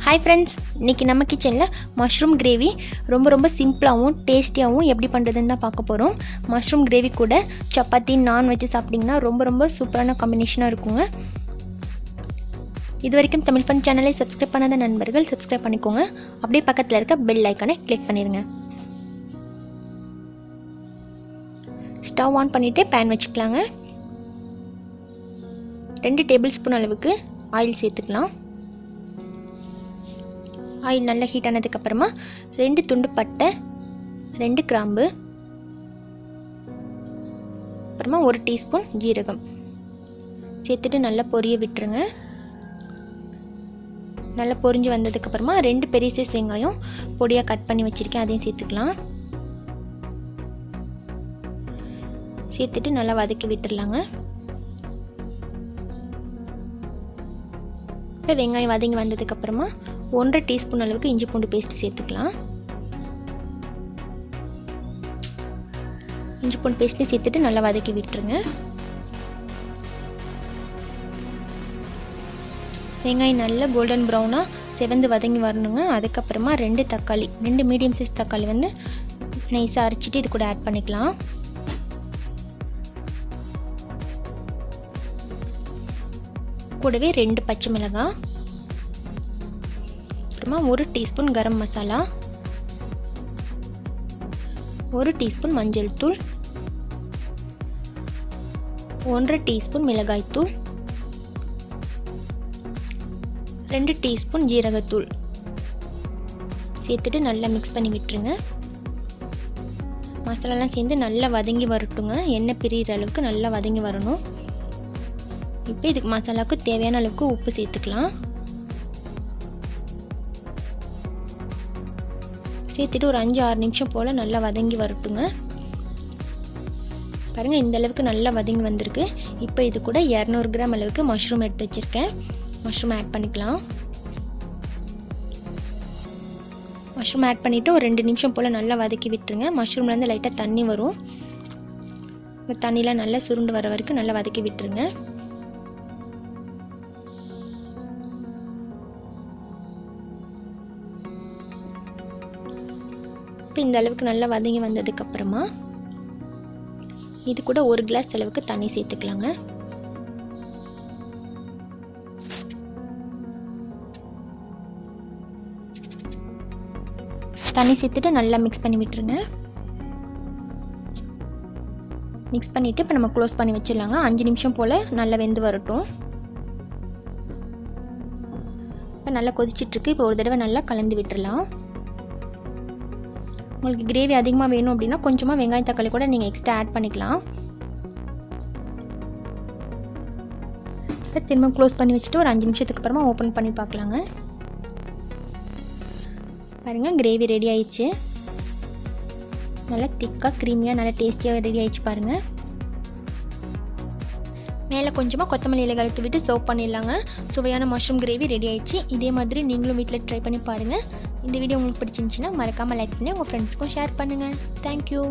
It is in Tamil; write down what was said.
ஹாய் ஃப்ரெண்ட்ஸ், இன்றைக்கி நம்ம கிச்சனில் மஷ்ரூம் கிரேவி ரொம்ப சிம்பிளாகவும் டேஸ்டியாகவும் எப்படி பண்ணுறதுன்னு தான் பார்க்க போகிறோம். மஷ்ரூம் கிரேவி கூட சப்பாத்தி நான் வச்சு சாப்பிட்டிங்கன்னா ரொம்ப சூப்பரான காம்பினேஷனாக இருக்குங்க. இது வரைக்கும் தமிழ் ஃபன் சேனலை சப்ஸ்கிரைப் பண்ணாத நண்பர்கள் சப்ஸ்கிரைப் பண்ணிக்கோங்க. அப்படியே பக்கத்தில் இருக்க பெல் ஐக்கானை கிளிக் பண்ணிடுங்க. ஸ்டவ் ஆன் பண்ணிவிட்டு பேன் வச்சுக்கலாங்க. 2 டேபிள் ஸ்பூன் அளவுக்கு ஆயில் சேர்த்துக்கலாம். ஆயில் நல்லா ஹீட் ஆனதுக்கப்புறமா 2 துண்டு பட்டை, 2 கிராம்பு, அப்புறமா 1 டீஸ்பூன் ஜீரகம் சேர்த்துட்டு நல்லா பொரிய விட்டுருங்க. நல்லா பொரிஞ்சு வந்ததுக்கப்புறமா 2 பெரிய சைஸ் வெங்காயம் பொடியாக கட் பண்ணி வச்சுருக்கேன், அதையும் சேர்த்துக்கலாம். சேர்த்துட்டு நல்லா வதக்கி விட்டுடலாங்க. இப்போ வெங்காயம் வதங்கி வந்ததுக்கப்புறமா 1.5 டீஸ்பூன் அளவுக்கு இஞ்சி பூண்டு பேஸ்ட் சேர்த்துக்கலாம். இஞ்சி பூண்டு பேஸ்ட்டு சேர்த்துட்டு நல்லா வதக்கி விட்டுருங்க. வெங்காயம் நல்லா கோல்டன் ப்ரௌனாக செவந்து வதங்கி வரணுங்க. அதுக்கப்புறமா 2 மீடியம் சைஸ் தக்காளி வந்து நைஸாக அரைச்சிட்டு இது கூட ஆட் பண்ணிக்கலாம். கூடவே 2 பச்சை மிளகாய், அப்புறமா 1 டீஸ்பூன் கரம் மசாலா, 1 டீஸ்பூன் மஞ்சள் தூள், 1.5 டீஸ்பூன் மிளகாய் தூள், 2 டீஸ்பூன் ஜீரகத்தூள் சேர்த்துட்டு நல்லா மிக்ஸ் பண்ணி விட்டுருங்க. மசாலாலாம் சேர்ந்து நல்லா வதங்கி வரட்டுங்க. எண்ணெய் பிரிகிற அளவுக்கு நல்லா வதங்கி வரணும். இப்போ இதுக்கு மசாலாவுக்கு தேவையான அளவுக்கு உப்பு சேர்த்துக்கலாம். சேர்த்துட்டு ஒரு 5-6 நிமிஷம் போல் நல்லா வதங்கி வரட்டுங்க. பாருங்கள், இந்த அளவுக்கு நல்லா வதங்கி வந்திருக்கு. இப்போ இது கூட 200 கிராம் அளவுக்கு மஷ்ரூம் எடுத்து வச்சுருக்கேன். மஷ்ரூம் ஆட் பண்ணிக்கலாம். மஷ்ரூம் ஆட் பண்ணிவிட்டு ஒரு 2 நிமிஷம் போல் நல்லா வதக்கி விட்டுருங்க. மஷ்ரூம்லேருந்து லைட்டாக தண்ணி வரும். இந்த தண்ணிலாம் நல்லா சுருண்டு வர வரைக்கும் நல்லா வதக்கி விட்டுருங்க. இப்போ இந்த அளவுக்கு நல்லா வதங்கி வந்ததுக்கப்புறமா இது கூட 1 கிளாஸ் அளவுக்கு தண்ணி சேர்த்துக்கலாங்க. தண்ணி சேர்த்துட்டு நல்லா மிக்ஸ் பண்ணி விட்டுருங்க. மிக்ஸ் பண்ணிவிட்டு இப்போ நம்ம க்ளோஸ் பண்ணி வச்சிடலாங்க. 5 நிமிஷம் போல் நல்லா வெந்து வரட்டும். இப்போ நல்லா கொதிச்சிட்ருக்கு. இப்போ ஒரு தடவை நல்லா கலந்து விட்டுடலாம். உங்களுக்கு கிரேவி அதிகமாக வேணும் அப்படின்னா கொஞ்சமாக வெங்காயம் தக்காளி கூட நீங்கள் எக்ஸ்ட்ரா ஆட் பண்ணிக்கலாம். இப்போ திரும்ப க்ளோஸ் பண்ணி வச்சுட்டு ஒரு 5 நிமிஷத்துக்கு அப்புறமா ஓப்பன் பண்ணி பார்க்கலாங்க. பாருங்கள், கிரேவி ரெடி ஆயிடுச்சு. நல்லா திக்காக க்ரீமியாக நல்லா டேஸ்டியாக ரெடி ஆயிடுச்சு பாருங்கள். மேலே கொஞ்சமாக கொத்தமல்லி இலை கலத்து விட்டு சர்வ் பண்ணிடலாங்க. சுவையான மஷ்ரூம் கிரேவி ரெடி ஆயிடுச்சு. இதே மாதிரி நீங்களும் வீட்டில் ட்ரை பண்ணி பாருங்கள். இந்த வீடியோ உங்களுக்கு பிடிச்சிருந்துச்சுன்னா மறக்காமல் லைக் பண்ணி உங்கள் ஃப்ரெண்ட்ஸ்க்கும் ஷேர் பண்ணுங்கள். தேங்க்யூ.